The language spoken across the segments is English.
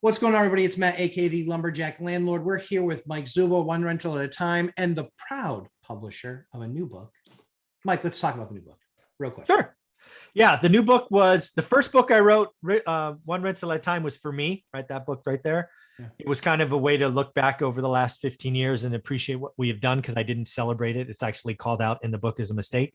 What's going on, everybody? It's Matt, aka the Lumberjack Landlord. We're here with Mike Zuber, One Rental at a Time, and the proud publisher of a new book. Mike, let's talk about the new book real quick. Sure. Yeah, the new book was the first book I wrote. One Rental at a Time was for me, right? That book right there. Yeah. It was kind of a way to look back over the last 15 years and appreciate what we have done because I didn't celebrate it. It's actually called out in the book as a mistake.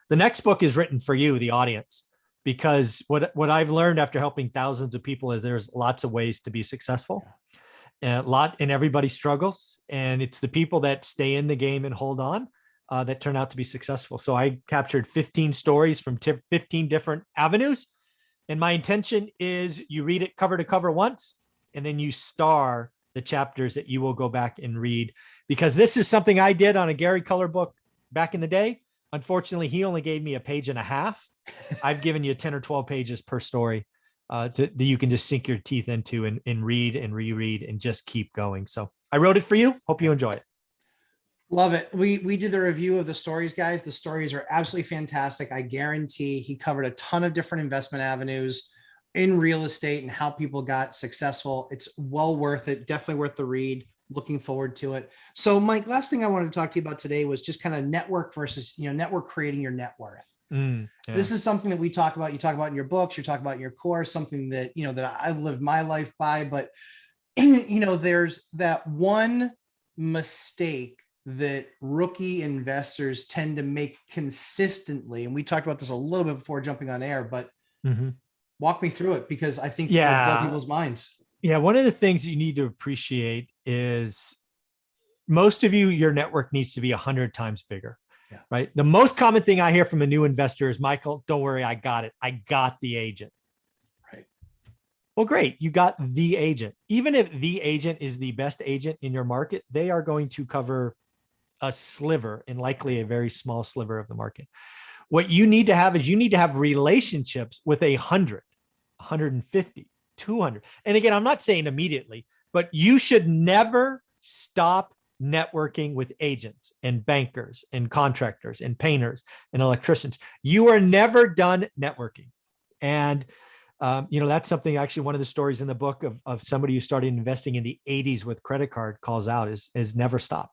The next book is written for you, the audience, because what I've learned after helping thousands of people is there's lots of ways to be successful. And everybody struggles, and it's the people that stay in the game and hold on that turn out to be successful. So I captured 15 stories from 15 different avenues. And my intention is you read it cover to cover once, and then you star the chapters that you will go back and read, because this is something I did on a Gary Culler book back in the day. Unfortunately, he only gave me a page and a half. I've given you 10 or 12 pages per story that you can just sink your teeth into and read and reread and just keep going. So I wrote it for you. Hope you enjoy it. Love it. We did the review of the stories, guys. The stories are absolutely fantastic. I guarantee he covered a ton of different investment avenues in real estate and how people got successful. It's well worth it. Definitely worth the read. Looking forward to it. So Mike, last thing I wanted to talk to you about today was just kind of network versus, network creating your net worth. Yeah. This is something that we talk about. You talk about in your books, you talk about in your course, something that, that I live my life by, but there's that one mistake that rookie investors tend to make consistently. And we talked about this a little bit before jumping on air, but walk me through it, because I think it'll blow people's minds. Yeah. One of the things you need to appreciate is most of you, your network needs to be 100 times bigger. Yeah. Right. The most common thing I hear from a new investor is, Michael, don't worry, I got it. I got the agent. Right. Well, great. You got the agent. Even if the agent is the best agent in your market, they are going to cover a sliver, and likely a very small sliver of the market. What you need to have is you need to have relationships with 100, 150, 200. And again, I'm not saying immediately, but you should never stop networking with agents and bankers and contractors and painters and electricians. You are never done networking. And, that's something, actually, one of the stories in the book of somebody who started investing in the 80s with credit card calls out is never stop.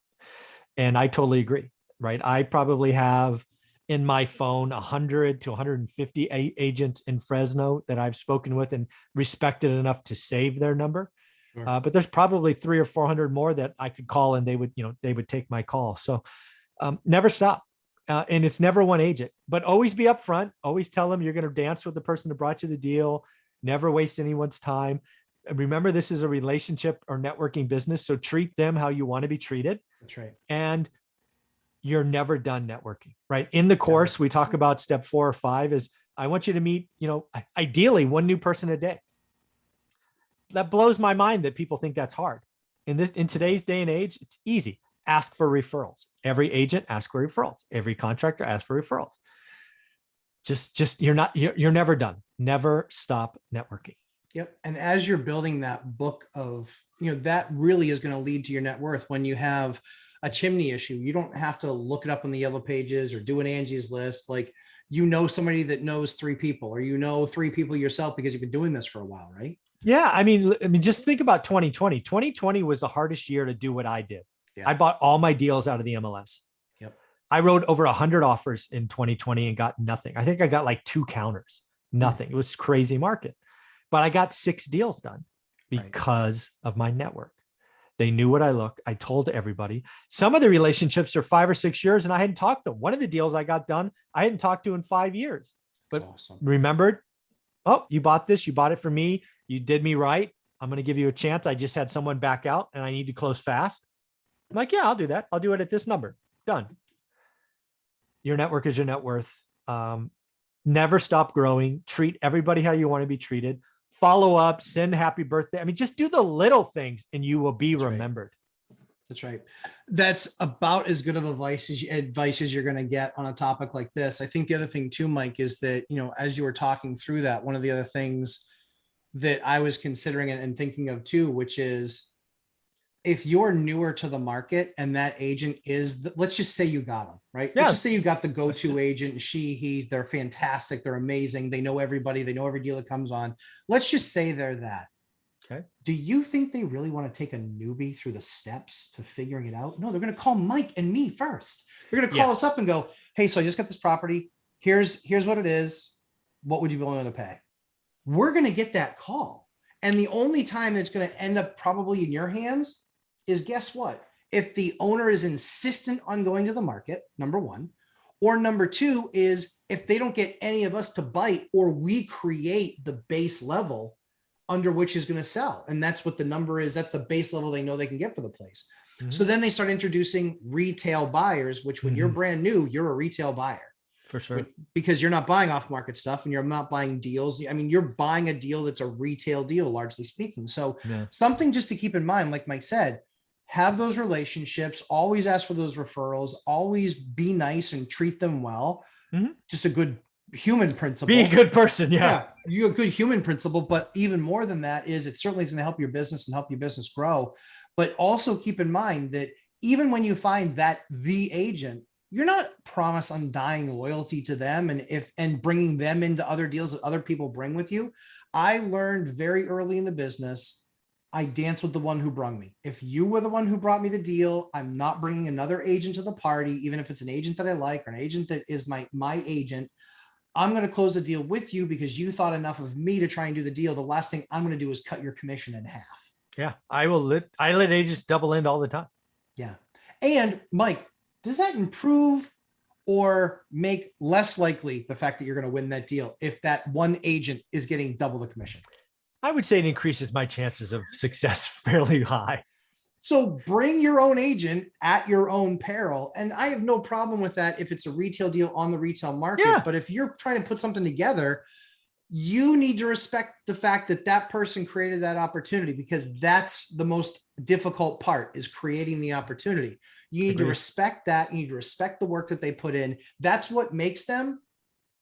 And I totally agree, right? I probably have in my phone 100 to 150 agents in Fresno that I've spoken with and respected enough to save their number. Sure. But there's probably 300 or 400 more that I could call, and they would take my call. So never stop. And it's never one agent, but always be upfront. Always tell them you're going to dance with the person that brought you the deal. Never waste anyone's time. Remember, this is a relationship or networking business. So treat them how you want to be treated. That's right. And you're never done networking, right? In the course, we talk about step 4 or 5 is I want you to meet, ideally one new person a day. That blows my mind that people think that's hard. In today's day and age, it's easy. Ask for referrals. Every agent ask for referrals. Every contractor ask for referrals. Just you're never done. Never stop networking. Yep. And as you're building that book of, that really is going to lead to your net worth. When you have a chimney issue, you don't have to look it up on the yellow pages or do an Angie's List. Like, somebody that knows 3 people, or 3 people yourself because you've been doing this for a while, right? Yeah. I mean, just think about 2020. 2020 was the hardest year to do what I did. Yeah. I bought all my deals out of the MLS. Yep. I wrote over 100 offers in 2020 and got nothing. I think I got like 2 counters, nothing. It was a crazy market. But I got 6 deals done because of my network. They knew what I look. I told everybody. Some of the relationships are 5 or 6 years, and I hadn't talked to them. One of the deals I got done, I hadn't talked to in 5 years. But awesome. Remembered, you bought this. You bought it for me. You did me right. I'm going to give you a chance. I just had someone back out, and I need to close fast. I'm like, yeah, I'll do that. I'll do it at this number. Done. Your network is your net worth. Never stop growing. Treat everybody how you want to be treated. Follow up, send happy birthday. I mean, just do the little things and you will be remembered. That's right. That's about as good of advice as you're going to get on a topic like this. I think the other thing too, Mike, is that, as you were talking through that, one of the other things that I was considering and thinking of too, which is if you're newer to the market and that agent is, let's just say you got them, right? Yeah. Let's just say you got the go-to agent, they're fantastic. They're amazing. They know everybody. They know every deal that comes on. Let's just say they're that. Okay. Do you think they really want to take a newbie through the steps to figuring it out? No, they're going to call Mike and me first. They're going to call Yeah. us up and go, hey, so I just got this property. Here's what it is. What would you be willing to pay? We're going to get that call. And the only time that's going to end up probably in your hands is, guess what? If the owner is insistent on going to the market, number one, or number two is if they don't get any of us to bite, or we create the base level under which is going to sell. And that's what the number is. That's the base level they know they can get for the place. So then they start introducing retail buyers, which when you're brand new, you're a retail buyer. For sure. Because you're not buying off market stuff and you're not buying deals. I mean, you're buying a deal that's a retail deal, largely speaking. So something just to keep in mind, like Mike said, have those relationships, always ask for those referrals, always be nice and treat them well. Just a good human principle. Be a good person. Yeah. You're a good human principle, but even more than that is it certainly is going to help your business and help your business grow. But also keep in mind that even when you find that the agent, you're not promised undying loyalty to them and bringing them into other deals that other people bring with you. I learned very early in the business, I dance with the one who brung me. If you were the one who brought me the deal, I'm not bringing another agent to the party, even if it's an agent that I like or an agent that is my agent. I'm going to close the deal with you because you thought enough of me to try and do the deal. The last thing I'm going to do is cut your commission in half. Yeah. I let agents double in all the time. Yeah. And Mike, does that improve or make less likely the fact that you're going to win that deal if that one agent is getting double the commission? I would say it increases my chances of success fairly high. So bring your own agent at your own peril. And I have no problem with that if it's a retail deal on the retail market. Yeah. But if you're trying to put something together, you need to respect the fact that that person created that opportunity, because that's the most difficult part, is creating the opportunity. You need to respect that. You need to respect the work that they put in. That's what makes them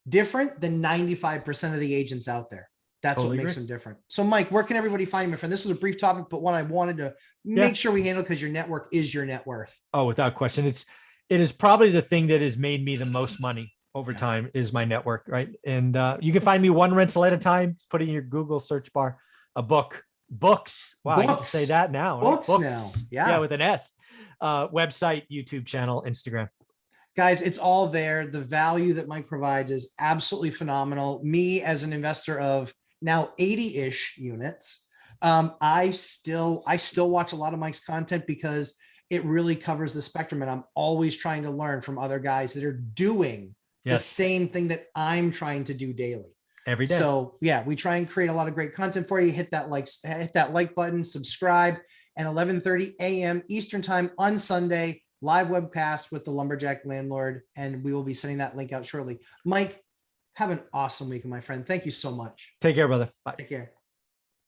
different than 95% of the agents out there. That's what makes them different. So Mike, where can everybody find you, my friend? This was a brief topic, but one I wanted to make sure we handle because your network is your net worth. Oh, without question. It is probably the thing that has made me the most money over time is my network, right? And you can find me one rental at a time. Just put in your Google search bar, books. Wow, I get to say that now. Books now. Yeah, with an S. Website, YouTube channel, Instagram. Guys, it's all there. The value that Mike provides is absolutely phenomenal. Me as an investor of now 80-ish units, I still watch a lot of Mike's content because it really covers the spectrum, and I'm always trying to learn from other guys that are doing the same thing that I'm trying to do daily. Every day. So yeah, we try and create a lot of great content for you. Hit that like button, subscribe, and 11:30 a.m. Eastern time on Sunday, live webcast with the Lumberjack Landlord, and we will be sending that link out shortly. Mike, have an awesome weekend, my friend. Thank you so much. Take care, brother. Bye. Take care.